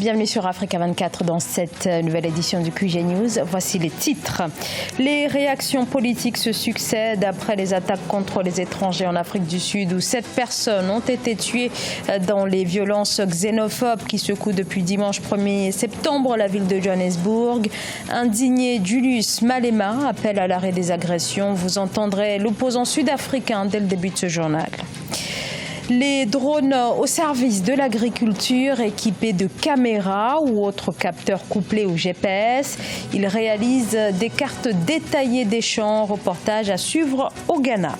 Bienvenue sur Africa 24 dans cette nouvelle édition du QG News. Voici les titres. Les réactions politiques se succèdent après les attaques contre les étrangers en Afrique du Sud où 7 personnes ont été tuées dans les violences xénophobes qui secouent depuis dimanche 1er septembre la ville de Johannesburg. Indigné, Julius Malema appelle à l'arrêt des agressions. Vous entendrez l'opposant sud-africain dès le début de ce journal. Les drones au service de l'agriculture équipés de caméras ou autres capteurs couplés au GPS. Ils réalisent des cartes détaillées des champs. Reportage à suivre au Ghana.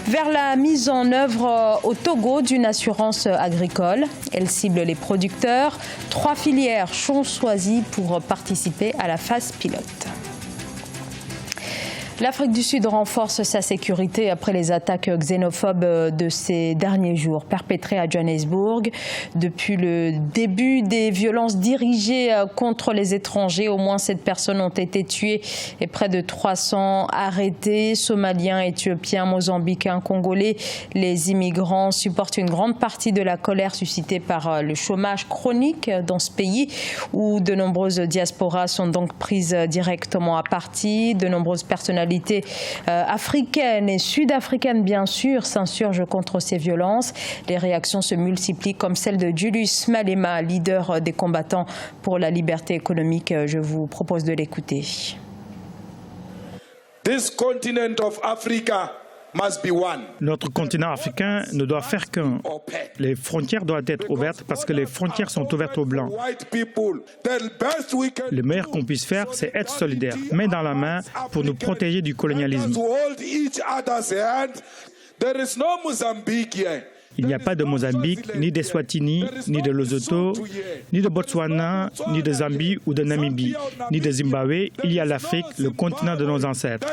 Vers la mise en œuvre au Togo d'une assurance agricole. Elle cible les producteurs. 3 filières sont choisies pour participer à la phase pilote. L'Afrique du Sud renforce sa sécurité après les attaques xénophobes de ces derniers jours perpétrées à Johannesburg. Depuis le début des violences dirigées contre les étrangers, au moins 7 personnes ont été tuées et près de 300 arrêtés. Somaliens, Éthiopiens, Mozambicains, Congolais. Les immigrants supportent une grande partie de la colère suscitée par le chômage chronique dans ce pays où de nombreuses diasporas sont donc prises directement à partie. De nombreuses personnalités africaines et sud-africaines, bien sûr, s'insurgent contre ces violences. Les réactions se multiplient, comme celle de Julius Malema, leader des combattants pour la liberté économique. Je vous propose de l'écouter. This continent of Africa must be one. Notre continent africain ne doit faire qu'un. Les frontières doivent être ouvertes parce que les frontières sont ouvertes aux Blancs. Le meilleur qu'on puisse faire, c'est être solidaire, main dans la main, pour nous protéger du colonialisme. Il n'y a pas de Mozambique, ni d'Eswatini, ni de Lesotho, ni de Botswana, ni de Zambie ou de Namibie, ni de Zimbabwe. Il y a l'Afrique, le continent de nos ancêtres.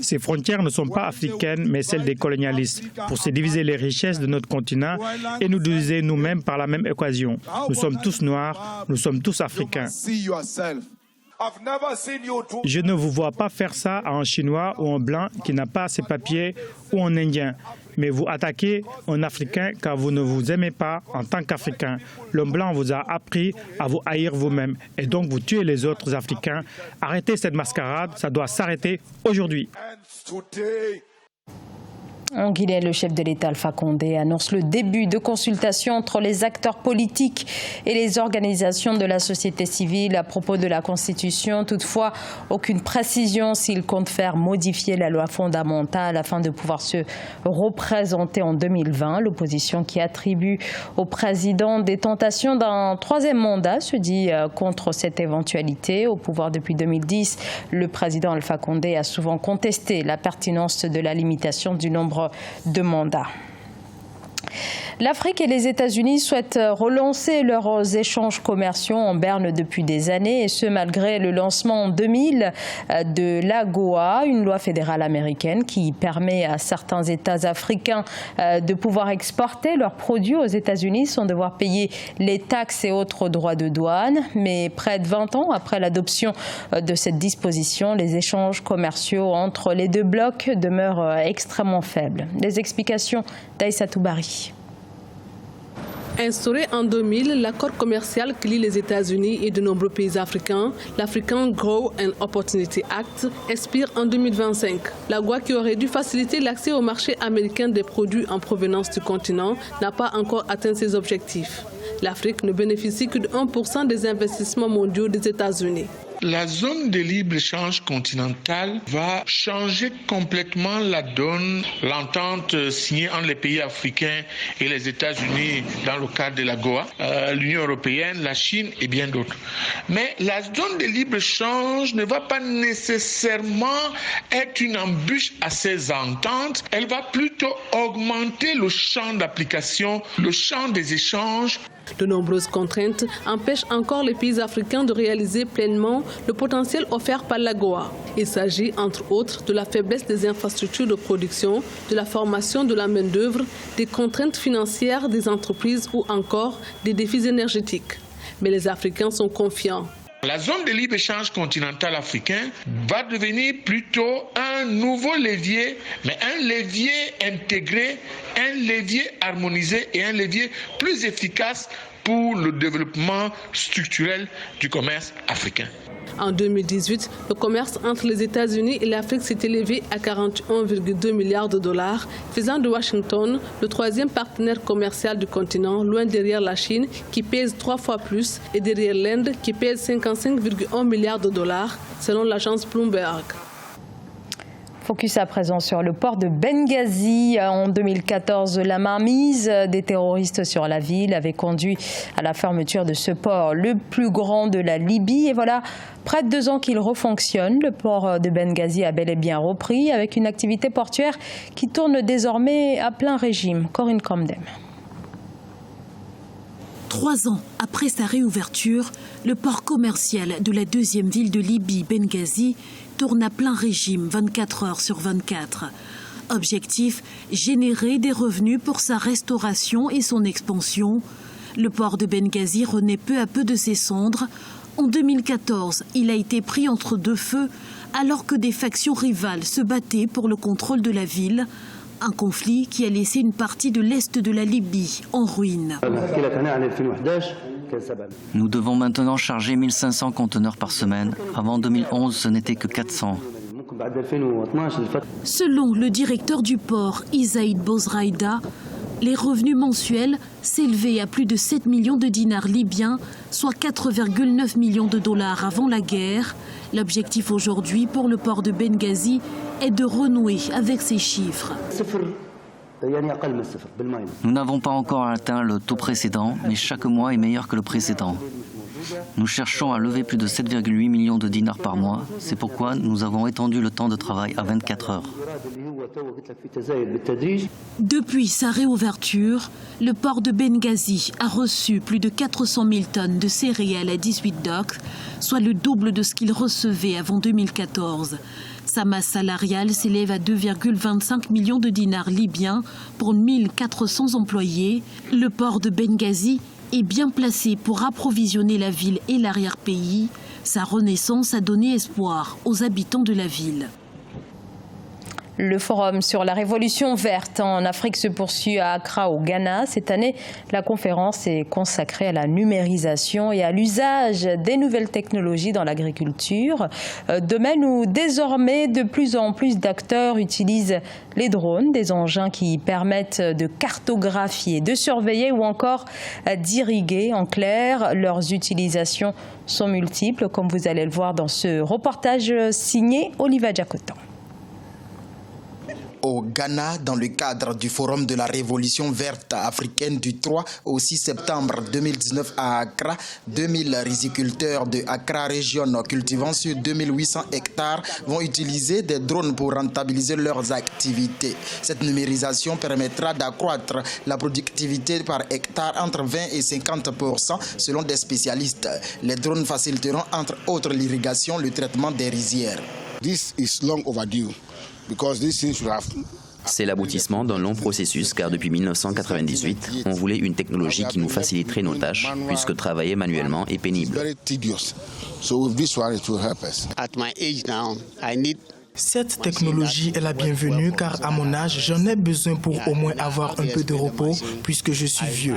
Ces frontières ne sont pas africaines, mais celles des colonialistes, pour se diviser les richesses de notre continent et nous diviser nous-mêmes par la même équation. Nous sommes tous noirs, nous sommes tous africains. Je ne vous vois pas faire ça à un Chinois ou un Blanc qui n'a pas ses papiers ou un Indien. Mais vous attaquez un Africain car vous ne vous aimez pas en tant qu'Africain. L'homme blanc vous a appris à vous haïr vous-même et donc vous tuez les autres Africains. Arrêtez cette mascarade, ça doit s'arrêter aujourd'hui. En Guinée, le chef de l'État Alpha Condé annonce le début de consultations entre les acteurs politiques et les organisations de la société civile à propos de la Constitution. Toutefois, aucune précision s'il compte faire modifier la loi fondamentale afin de pouvoir se représenter en 2020. L'opposition qui attribue au président des tentations d'un 3e mandat se dit contre cette éventualité. Au pouvoir depuis 2010, le président Alpha Condé a souvent contesté la pertinence de la limitation du nombre de mandats. L'Afrique et les États-Unis souhaitent relancer leurs échanges commerciaux en berne depuis des années, et ce malgré le lancement en 2000 de l'AGOA, une loi fédérale américaine qui permet à certains États africains de pouvoir exporter leurs produits aux États-Unis sans devoir payer les taxes et autres droits de douane. Mais près de 20 ans après l'adoption de cette disposition, les échanges commerciaux entre les deux blocs demeurent extrêmement faibles. Les explications d'Aïssatou Bari. Instauré en 2000, l'accord commercial qui lie les États-Unis et de nombreux pays africains, l'African Grow and Opportunity Act, expire en 2025. L'AGOA, qui aurait dû faciliter l'accès au marché américain des produits en provenance du continent, n'a pas encore atteint ses objectifs. L'Afrique ne bénéficie que de 1% des investissements mondiaux des États-Unis. La zone de libre-échange continentale va changer complètement la donne. L'entente signée entre les pays africains et les États-Unis dans le cadre de l'AGOA, l'Union européenne, la Chine et bien d'autres. Mais la zone de libre-échange ne va pas nécessairement être une embûche à ces ententes. Elle va plutôt augmenter le champ d'application, le champ des échanges. De nombreuses contraintes empêchent encore les pays africains de réaliser pleinement le potentiel offert par l'AGOA. Il s'agit entre autres de la faiblesse des infrastructures de production, de la formation de la main-d'œuvre, des contraintes financières des entreprises ou encore des défis énergétiques. Mais les Africains sont confiants. La zone de libre-échange continental africain va devenir plutôt un nouveau levier, mais un levier intégré, un levier harmonisé et un levier plus efficace pour le développement structurel du commerce africain. En 2018, le commerce entre les États-Unis et l'Afrique s'est élevé à 41,2 milliards de dollars, faisant de Washington le troisième partenaire commercial du continent, loin derrière la Chine, qui pèse 3 fois plus, et derrière l'Inde, qui pèse 55,1 milliards de dollars, selon l'agence Bloomberg. Focus à présent sur le port de Benghazi. En 2014, la mainmise des terroristes sur la ville avait conduit à la fermeture de ce port, le plus grand de la Libye. Et voilà, près de 2 ans qu'il refonctionne. Le port de Benghazi a bel et bien repris avec une activité portuaire qui tourne désormais à plein régime. Corinne Comdem. 3 ans après sa réouverture, le port commercial de la deuxième ville de Libye, Benghazi, tourne à plein régime 24 heures sur 24. Objectif, générer des revenus pour sa restauration et son expansion. Le port de Benghazi renaît peu à peu de ses cendres. En 2014, il a été pris entre 2 feux alors que des factions rivales se battaient pour le contrôle de la ville. Un conflit qui a laissé une partie de l'est de la Libye en ruine. Nous devons maintenant charger 1500 conteneurs par semaine. Avant 2011, ce n'était que 400. Selon le directeur du port, Isaïd Bozraïda, les revenus mensuels s'élevaient à plus de 7 millions de dinars libyens, soit 4,9 millions de dollars avant la guerre. L'objectif aujourd'hui pour le port de Benghazi est de renouer avec ces chiffres. Nous n'avons pas encore atteint le taux précédent, mais chaque mois est meilleur que le précédent. Nous cherchons à lever plus de 7,8 millions de dinars par mois. C'est pourquoi nous avons étendu le temps de travail à 24 heures. Depuis sa réouverture, le port de Benghazi a reçu plus de 400 000 tonnes de céréales à 18 docks, soit le double de ce qu'il recevait avant 2014. Sa masse salariale s'élève à 2,25 millions de dinars libyens pour 1400 employés. Le port de Benghazi est bien placé pour approvisionner la ville et l'arrière-pays. Sa renaissance a donné espoir aux habitants de la ville. Le forum sur la révolution verte en Afrique se poursuit à Accra, au Ghana. Cette année, la conférence est consacrée à la numérisation et à l'usage des nouvelles technologies dans l'agriculture. Domaine où désormais de plus en plus d'acteurs utilisent les drones, des engins qui permettent de cartographier, de surveiller ou encore d'irriguer. En clair, leurs utilisations sont multiples, comme vous allez le voir dans ce reportage signé Oliva Diakotan. Au Ghana, dans le cadre du Forum de la Révolution verte africaine du 3 au 6 septembre 2019 à Accra, 2000 riziculteurs de Accra Région cultivant sur 2800 hectares vont utiliser des drones pour rentabiliser leurs activités. Cette numérisation permettra d'accroître la productivité par hectare entre 20 et 50% selon des spécialistes. Les drones faciliteront entre autres l'irrigation, le traitement des rizières. This is long overdue. C'est l'aboutissement d'un long processus car depuis 1998, on voulait une technologie qui nous faciliterait nos tâches puisque travailler manuellement est pénible. Cette technologie est la bienvenue car à mon âge, j'en ai besoin pour au moins avoir un peu de repos puisque je suis vieux.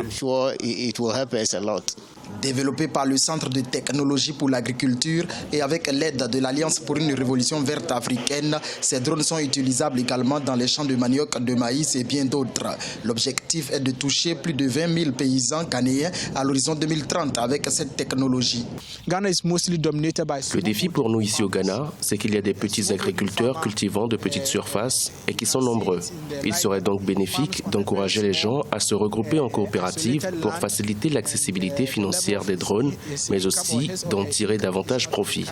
Développé par le Centre de technologie pour l'agriculture et avec l'aide de l'Alliance pour une révolution verte africaine, ces drones sont utilisables également dans les champs de manioc, de maïs et bien d'autres. L'objectif est de toucher plus de 20 000 paysans ghanéens à l'horizon 2030 avec cette technologie. Le défi pour nous ici au Ghana, c'est qu'il y a des petits agriculteurs cultivant de petites surfaces et qui sont nombreux. Il serait donc bénéfique d'encourager les gens à se regrouper en coopérative pour faciliter l'accessibilité financière des drones, mais aussi d'en tirer davantage profit.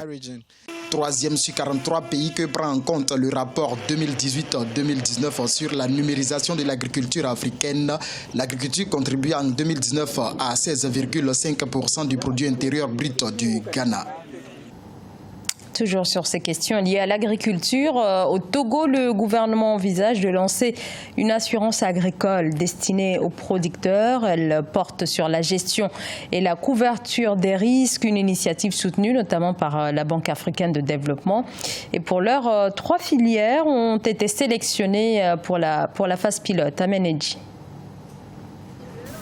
Troisième sur 43 pays que prend en compte le rapport 2018-2019 sur la numérisation de l'agriculture africaine. L'agriculture contribue en 2019 à 16,5% du produit intérieur brut du Ghana. Toujours sur ces questions liées à l'agriculture, au Togo, le gouvernement envisage de lancer une assurance agricole destinée aux producteurs. Elle porte sur la gestion et la couverture des risques, une initiative soutenue notamment par la Banque africaine de développement. Et pour l'heure, 3 filières ont été sélectionnées pour la phase pilote. Ameneji.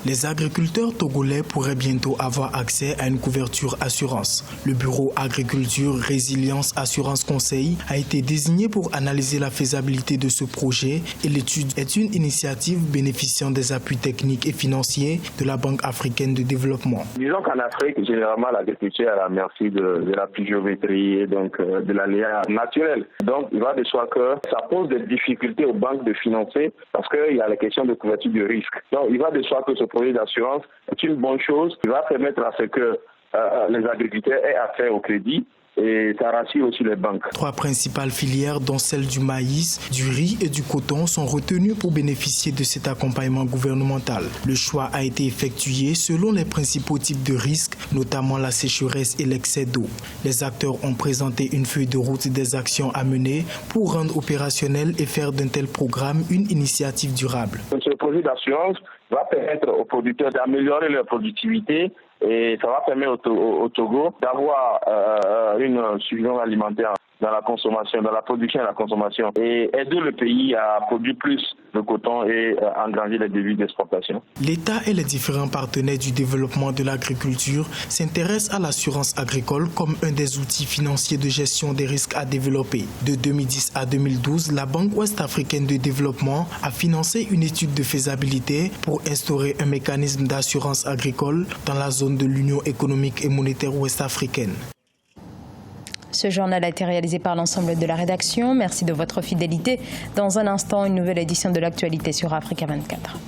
Les agriculteurs togolais pourraient bientôt avoir accès à une couverture assurance. Le bureau Agriculture Résilience Assurance Conseil a été désigné pour analyser la faisabilité de ce projet et l'étude est une initiative bénéficiant des appuis techniques et financiers de la Banque africaine de développement. Disons qu'en Afrique, généralement, l'agriculture est à la merci de la pluviométrie et donc de l'aléa naturel. Donc, il va de soi que ça pose des difficultés aux banques de financer parce qu'il y a la question de couverture du risque. Donc, il va de soi que ce projet d'assurance est une bonne chose qui va permettre à ce que les agriculteurs aient accès au crédit et ça rassure aussi les banques. 3 principales filières, dont celles du maïs, du riz et du coton, sont retenues pour bénéficier de cet accompagnement gouvernemental. Le choix a été effectué selon les principaux types de risques, notamment la sécheresse et l'excès d'eau. Les acteurs ont présenté une feuille de route des actions à mener pour rendre opérationnel et faire d'un tel programme une initiative durable. Ce projet d'assurance va permettre aux producteurs d'améliorer leur productivité et ça va permettre au Togo d'avoir une suffisance alimentaire dans la consommation, dans la production et la consommation et aider le pays à produire plus de coton et engranger les devises d'exportation. L'État et les différents partenaires du développement de l'agriculture s'intéressent à l'assurance agricole comme un des outils financiers de gestion des risques à développer. De 2010 à 2012, la Banque ouest-africaine de développement a financé une étude de faisabilité pour instaurer un mécanisme d'assurance agricole dans la zone de l'Union économique et monétaire ouest-africaine. Ce journal a été réalisé par l'ensemble de la rédaction. Merci de votre fidélité. Dans un instant, une nouvelle édition de l'actualité sur Africa 24.